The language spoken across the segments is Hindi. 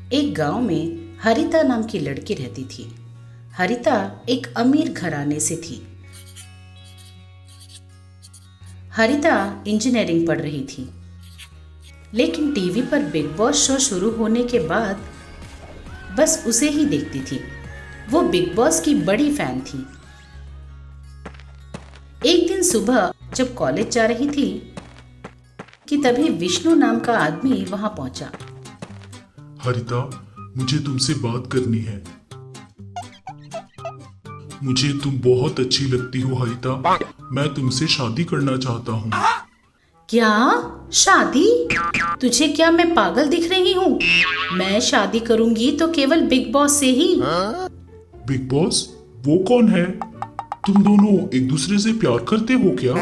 एक गांव में हरिता नाम की लड़की रहती थी। हरिता एक अमीर घराने से थी। हरिता इंजीनियरिंग पढ़ रही थी, लेकिन टीवी पर बिग बॉस शो शुरू होने के बाद बस उसे ही देखती थी। वो बिग बॉस की बड़ी फैन थी। एक दिन सुबह जब कॉलेज जा रही थी कि तभी विष्णु नाम का आदमी वहां पहुंचा। हरिता, मुझे तुमसे बात करनी है। मुझे तुम बहुत अच्छी लगती हो हरिता। मैं तुमसे शादी करना चाहता हूँ। क्या शादी? तुझे क्या मैं पागल दिख रही हूँ? मैं शादी करूंगी तो केवल बिग बॉस से ही। Big boss? वो कौन है? तुम दोनों एक दूसरे से प्यार करते हो क्या?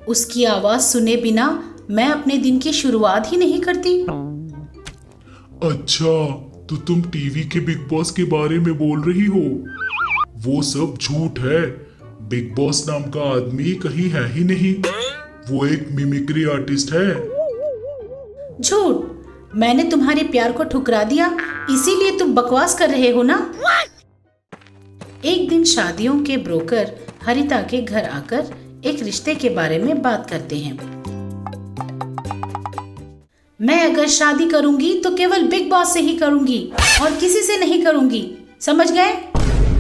उसकी आवाज सुने बिना मैं अपने दिन की शुरुआत ही नहीं करती। अच्छा, तो तुम टीवी के बिग बॉस के बारे में बोल रही हो? वो सब झूठ है। बिग बॉस नाम का आदमी कहीं है ही नहीं। वो एक मिमिक्री आर्टिस्ट है। झूठ? मैंने तुम्हारे प्यार को ठुकरा दिया, इसीलिए तुम बकवास कर रहे हो ना? एक दिन शादियों के ब्रोकर हरिता के घर आकर एक रिश्ते के बारे में बात करते हैं। मैं अगर शादी करूंगी तो केवल बिग बॉस से ही करूंगी और किसी से नहीं करूंगी, समझ गए?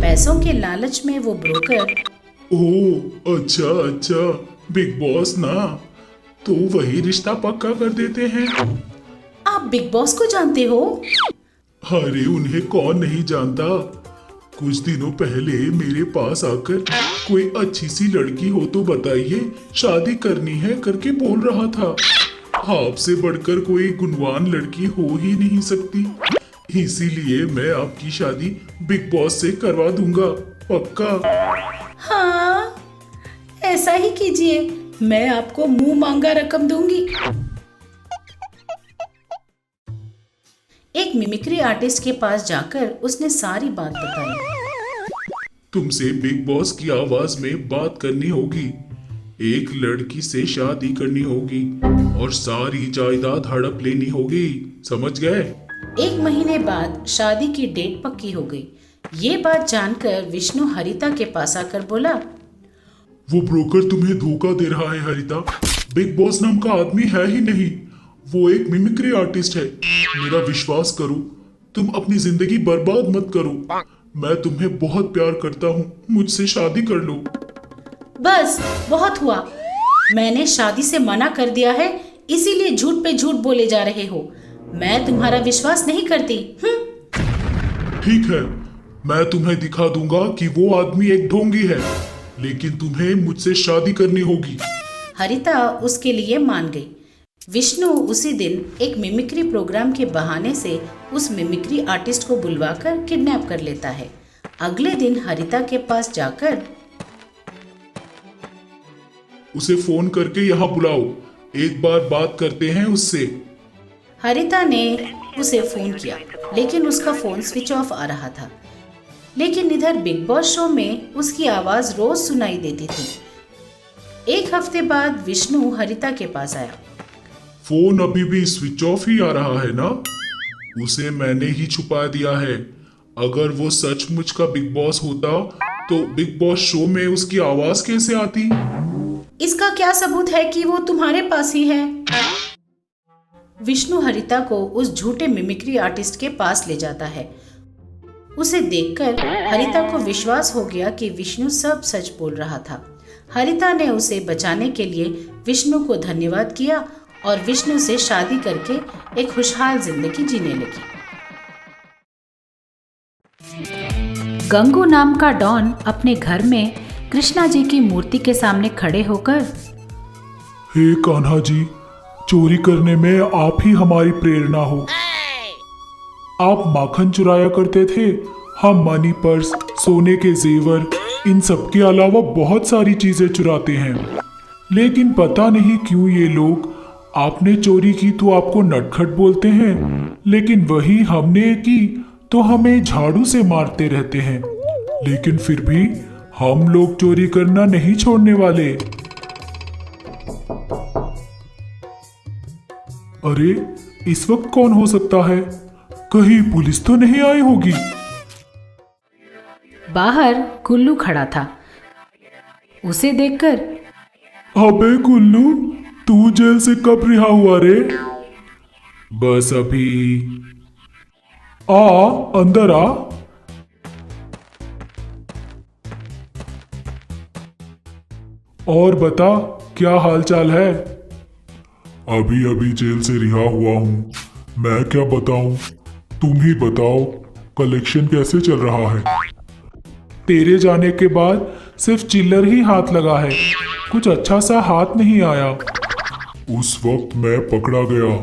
पैसों के लालच में वो ब्रोकर। ओह अच्छा अच्छा, बिग बॉस ना, तो वही रिश्ता पक्का कर देते हैं। आप बिग बॉस को जानते हो? अरे उन्हें कौन नहीं जानता। कुछ दिनों पहले मेरे पास आकर कोई अच्छी सी लड़की हो तो बताइए, शादी करनी है करके बोल रहा था। आपसे बढ़कर कोई गुणवान लड़की हो ही नहीं सकती। इसीलिए मैं आपकी शादी बिग बॉस से करवा दूंगा, पक्का। हाँ, ऐसा ही कीजिए, मैं आपको मुंह मांगा रकम दूंगी। एक मिमिक्री आर्टिस्ट के पास जाकर उसने सारी बात बताई। तुमसे बिग बॉस की आवाज में बात करनी होगी, एक लड़की से शादी करनी होगी और सारी जायदाद हड़प लेनी होगी, समझ गए? एक महीने बाद शादी की डेट पक्की हो गई। ये बात जानकर विष्णु हरिता के पास आकर बोला, वो ब्रोकर तुम्हें धोखा दे रहा है हरिता। बिग बॉस नाम का आदमी है ही नहीं। वो एक मिमिक्री आर्टिस्ट है। मेरा विश्वास करो, तुम अपनी जिंदगी बर्बाद मत करो। मैं तुम्हें बहुत प्यार करता हूँ, मुझसे शादी कर लो। बस बहुत हुआ, मैंने शादी से मना कर दिया है, इसीलिए झूठ पे झूठ बोले जा रहे हो। मैं तुम्हारा विश्वास नहीं करती। ठीक है, मैं तुम्हें दिखा दूंगा कि वो आदमी एक ढोंगी है, लेकिन तुम्हें मुझसे शादी करनी होगी। हरिता उसके लिए मान गई। विष्णु उसी दिन एक मिमिक्री प्रोग्राम के बहाने से उस मिमिक्री आर्टिस्ट को बुलवाकर किडनैप कर लेता है। अगले दिन हरिता के पास जाकर, उसे फोन करके यहाँ बुलाओ, एक बार बात करते हैं उससे। हरिता ने उसे फोन किया, लेकिन उसका फोन स्विच ऑफ आ रहा था। लेकिन इधर बिग बॉस शो में उसकी आवाज रोज सुनाई देती थी। एक हफ्ते बाद विष्णु हरिता के पास आया। फोन अभी भी स्विच ऑफ ही आ रहा है ना? उसे मैंने ही छुपा दिया है। अगर वो सचमुच का बिग बॉस होता तो बिग बॉस शो में उसकी आवाज कैसे आती? इसका क्या सबूत है कि वो तुम्हारे पास ही है? विष्णु हरिता को उस झूठे मिमिक्री आर्टिस्ट के पास ले जाता है। उसे देखकर हरिता को विश्वास हो गया कि विष्णु सब सच बोल रहा था। हरिता ने उसे बचाने के लिए विष्णु को धन्यवाद किया और विष्णु से शादी करके एक खुशहाल जिंदगी जीने लगी। गंगू नाम का डॉन अपने घर में कृष्णा जी की मूर्ति के सामने खड़े होकर, हे कान्हा जी, चोरी करने में आप ही हमारी प्रेरणा हो। आप माखन चुराया करते थे, हम मनी पर्स, सोने के जेवर, इन सब के अलावा बहुत सारी चीजें चुराते हैं। लेकिन पता नहीं क्यों ये लोग, आपने चोरी की तो आपको नटखट बोलते हैं, लेकिन वही हमने की तो हमें झाड़ू से मारते रहते हैं। लेकिन फिर भी हम लोग चोरी करना नहीं छोड़ने वाले। अरे इस वक्त कौन हो सकता है? कहीं पुलिस तो नहीं आई होगी। बाहर गुल्लू खड़ा था। उसे देखकर, अबे गुल्लू, तू जेल से कब रिहा हुआ रे? बस अभी। आ, अंदर आ। और बता, क्या हालचाल है? अभी अभी जेल से रिहा हुआ हूँ। मैं क्या बताऊं? तुम ही बताओ, कलेक्शन कैसे चल रहा है? तेरे जाने के बाद सिर्फ चिल्लर ही हाथ लगा है, कुछ अच्छा सा हाथ नहीं आया। उस वक्त मैं पकड़ा गया,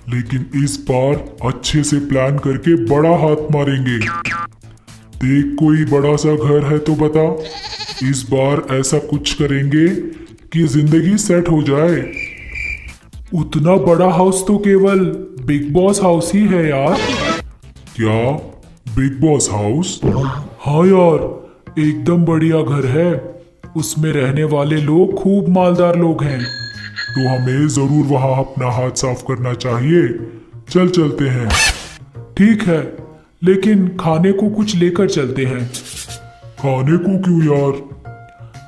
लेकिन इस बार अच्छे से प्लान करके बड़ा हाथ मारेंगे। देख, कोई बड़ा सा घर है तो बता। इस बार ऐसा कुछ करेंगे कि जिंदगी सेट हो जाए। उतना बड़ा हाउस तो केवल बिग बॉस हाउस ही है यार। क्या बिग बॉस हाउस? हाँ यार, एकदम बढ़िया घर है। उसमें रहने वाले लोग खूब मालदार लोग हैं, तो हमें जरूर वहां अपना हाथ साफ करना चाहिए। चल चलते हैं। ठीक है, लेकिन खाने को कुछ लेकर चलते हैं। खाने को क्यों यार?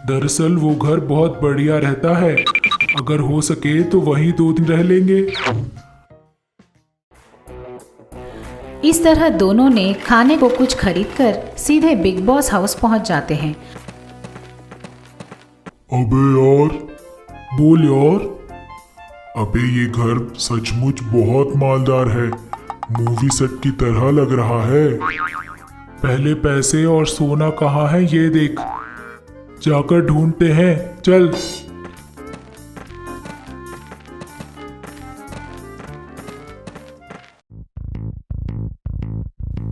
दरअसल वो घर बहुत बढ़िया रहता है, अगर हो सके तो वहीं 2 दिन रह लेंगे। इस तरह दोनों ने खाने को कुछ खरीदकर सीधे बिग बॉस हाउस पहुंच जाते हैं। अबे यार, बोल यार। अबे ये घर सचमुच बहुत मालदार है, मूवी सेट की तरह लग रहा है। पहले पैसे और सोना कहाँ है ये देख, जाकर ढूंढते हैं, चल।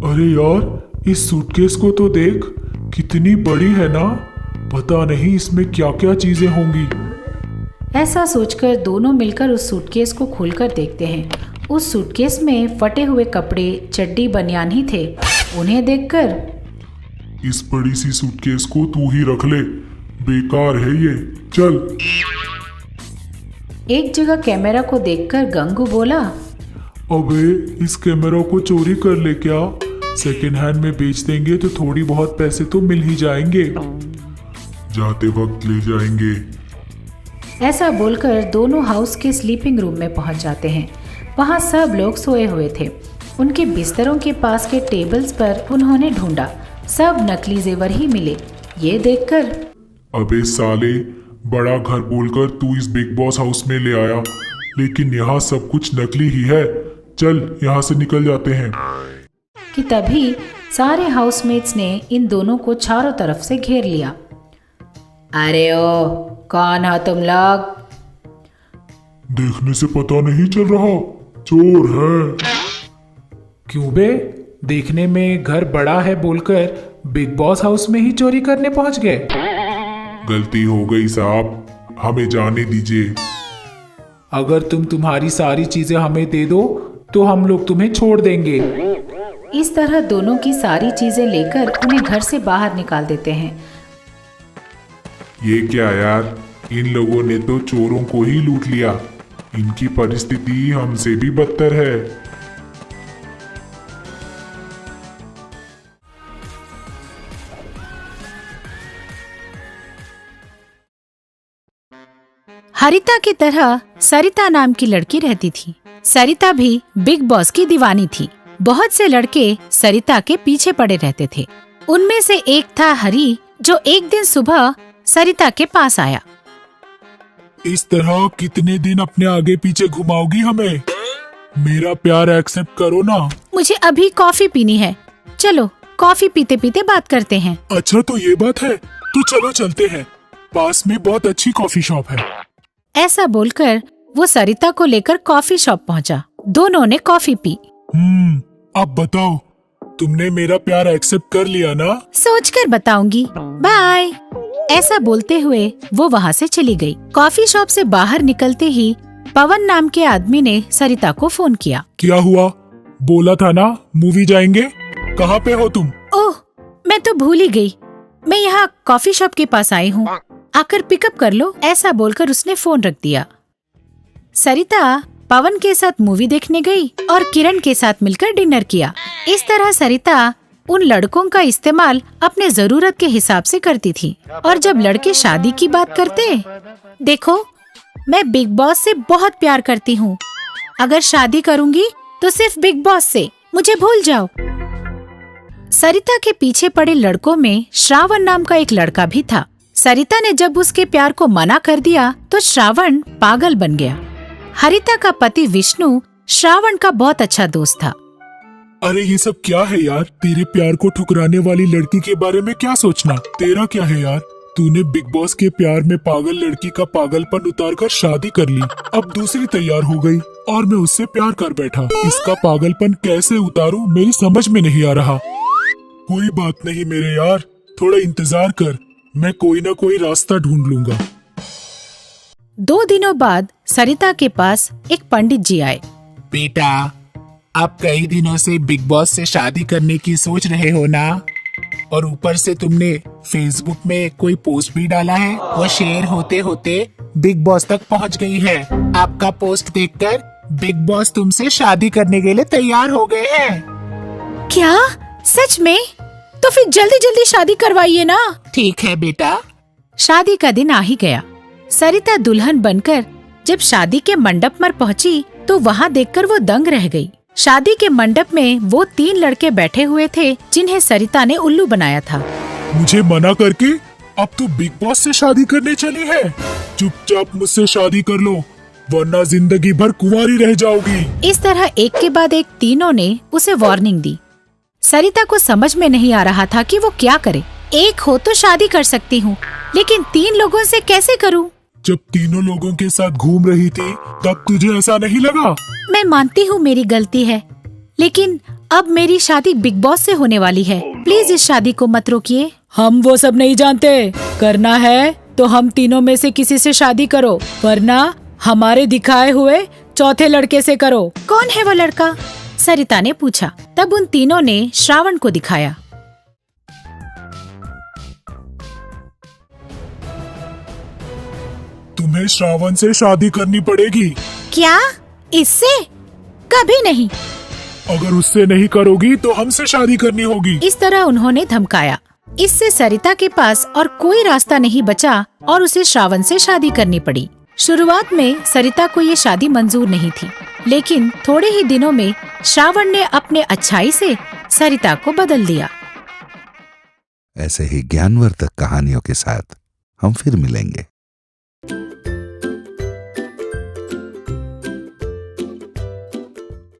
अरे यार, इस सूटकेस को तो देख, कितनी बड़ी है ना। पता नहीं इसमें क्या क्या चीजें होंगी। ऐसा सोचकर दोनों मिलकर उस सूटकेस को खोलकर देखते हैं। उस सूटकेस में फटे हुए कपड़े, चड्डी, बनियान ही थे। उन्हें देखकर, इस बड़ी सी सूटकेस को तू ही रख ले, बेकार है ये, चल। एक जगह कैमरा को देखकर गंगू बोला, अबे इस कैमरा को चोरी कर ले क्या? सेकेंड हैंड में बेच देंगे तो थोड़ी बहुत पैसे तो मिल ही जाएंगे। जाते वक्त ले जाएंगे। ऐसा बोलकर दोनों हाउस के स्लीपिंग रूम में पहुंच जाते हैं। वहां सब लोग सोए हुए थे। उनके बिस्तरों के पास के टेबल्स पर उन्होंने ढूंढा, सब नकली जेवर ही मिले। ये देखकर, अबे साले, बड़ा घर बोलकर तू इस बिग बॉस हाउस में ले आया, लेकिन यहाँ सब कुछ नकली ही है। चल यहाँ से निकल जाते हैं। कि तभी सारे हाउसमेट्स ने इन दोनों को चारों तरफ से घेर लिया। अरे ओ, कौन हो तुम लोग? देखने से पता नहीं चल रहा, चोर है। क्यों बे, देखने में घर बड़ा है बोलकर बिग बॉस हाउस में ही चोरी करने पहुंच गए? गलती हो गई साहब, हमें जाने दीजिए। अगर तुम तुम्हारी सारी चीजें हमें दे दो तो हम लोग तुम्हें छोड़ देंगे। इस तरह दोनों की सारी चीजें लेकर उन्हें घर से बाहर निकाल देते हैं। ये क्या यार, इन लोगों ने तो चोरों को ही लूट लिया। इनकी परिस्थिति हमसे भी बदतर है। हरिता की तरह सरिता नाम की लड़की रहती थी। सरिता भी बिग बॉस की दीवानी थी। बहुत से लड़के सरिता के पीछे पड़े रहते थे। उनमें से एक था हरी, जो एक दिन सुबह सरिता के पास आया। इस तरह कितने दिन अपने आगे पीछे घुमाओगी हमें? मेरा प्यार एक्सेप्ट करो ना। मुझे अभी कॉफी पीनी है, चलो कॉफी पीते पीते बात करते हैं। अच्छा तो ये बात है, तो चलो चलते हैं, पास में बहुत अच्छी कॉफी शॉप है। ऐसा बोलकर वो सरिता को लेकर कॉफी शॉप पहुंचा। दोनों ने कॉफी पी। अब बताओ, तुमने मेरा प्यार एक्सेप्ट कर लिया ना? सोचकर बताऊंगी, बाय। ऐसा बोलते हुए वो वहाँ से चली गई। कॉफी शॉप से बाहर निकलते ही पवन नाम के आदमी ने सरिता को फोन किया। क्या हुआ? बोला था ना मूवी जाएंगे, कहाँ पे हो तुम? ओह, मैं तो भूल ही गई। मैं यहाँ कॉफी शॉप के पास आई हूँ, आकर पिकअप कर लो। ऐसा बोलकर उसने फोन रख दिया। सरिता पवन के साथ मूवी देखने गई और किरण के साथ मिलकर डिनर किया। इस तरह सरिता उन लड़कों का इस्तेमाल अपने जरूरत के हिसाब से करती थी। और जब लड़के शादी की बात करते, देखो मैं बिग बॉस से बहुत प्यार करती हूँ, अगर शादी करूँगी तो सिर्फ बिग बॉस से, मुझे भूल जाओ। सरिता के पीछे पड़े लड़कों में श्रावण नाम का एक लड़का भी था। सरिता ने जब उसके प्यार को मना कर दिया तो श्रावण पागल बन गया। हरिता का पति विष्णु श्रावण का बहुत अच्छा दोस्त था। अरे ये सब क्या है यार? तेरे प्यार को ठुकराने वाली लड़की के बारे में क्या सोचना? तेरा क्या है यार? तूने बिग बॉस के प्यार में पागल लड़की का पागलपन उतार कर शादी कर ली, अब दूसरी तैयार हो गई और मैं उससे प्यार कर बैठा। इसका पागलपन कैसे उतारूं मेरी समझ में नहीं आ रहा। कोई बात नहीं मेरे यार, थोड़ा इंतजार कर, मैं कोई ना कोई रास्ता ढूंढ लूंगा। 2 दिनों बाद सरिता के पास एक पंडित जी आए। बेटा, आप कई दिनों से बिग बॉस से शादी करने की सोच रहे हो ना? और ऊपर से तुमने फेसबुक में कोई पोस्ट भी डाला है, वो शेयर होते होते बिग बॉस तक पहुंच गई है। आपका पोस्ट देखकर बिग बॉस तुमसे शादी करने के लिए तैयार हो गए हैं। क्या सच में? तो फिर जल्दी जल्दी शादी करवाइए ना। ठीक है बेटा। शादी का दिन आ ही गया। सरिता दुल्हन बनकर जब शादी के मंडप पर पहुंची तो वहां देखकर वो दंग रह गई। शादी के मंडप में वो 3 लड़के बैठे हुए थे जिन्हें सरिता ने उल्लू बनाया था। मुझे मना करके अब तू बिग बॉस से शादी करने चली है? चुपचाप मुझसे शादी कर लो, वरना जिंदगी भर कुंवारी रह जाओगी। इस तरह एक के बाद एक तीनों ने उसे वार्निंग दी। सरिता को समझ में नहीं आ रहा था कि वो क्या करे। एक हो तो शादी कर सकती हूँ, लेकिन 3 लोगों से कैसे करूँ? जब तीनों लोगों के साथ घूम रही थी तब तुझे ऐसा नहीं लगा? मैं मानती हूँ मेरी गलती है, लेकिन अब मेरी शादी बिग बॉस से होने वाली है। प्लीज इस शादी को मत रोकिए। हम वो सब नहीं जानते। करना है तो हम तीनों में से किसी से शादी करो, वरना हमारे दिखाए हुए चौथे लड़के से करो। कौन है वो लड़का? सरिता ने पूछा। तब उन तीनों ने श्रावण को दिखाया। तुम्हें श्रावण से शादी करनी पड़ेगी। क्या? इससे? कभी नहीं। अगर उससे नहीं करोगी तो हमसे शादी करनी होगी। इस तरह उन्होंने धमकाया। इससे सरिता के पास और कोई रास्ता नहीं बचा और उसे श्रावण से शादी करनी पड़ी। शुरुआत में सरिता को ये शादी मंजूर नहीं थी, लेकिन थोड़े ही दिनों में श्रावण ने अपने अच्छाई से सरिता को बदल दिया। ऐसे ही ज्ञानवर्धक कहानियों के साथ हम फिर मिलेंगे।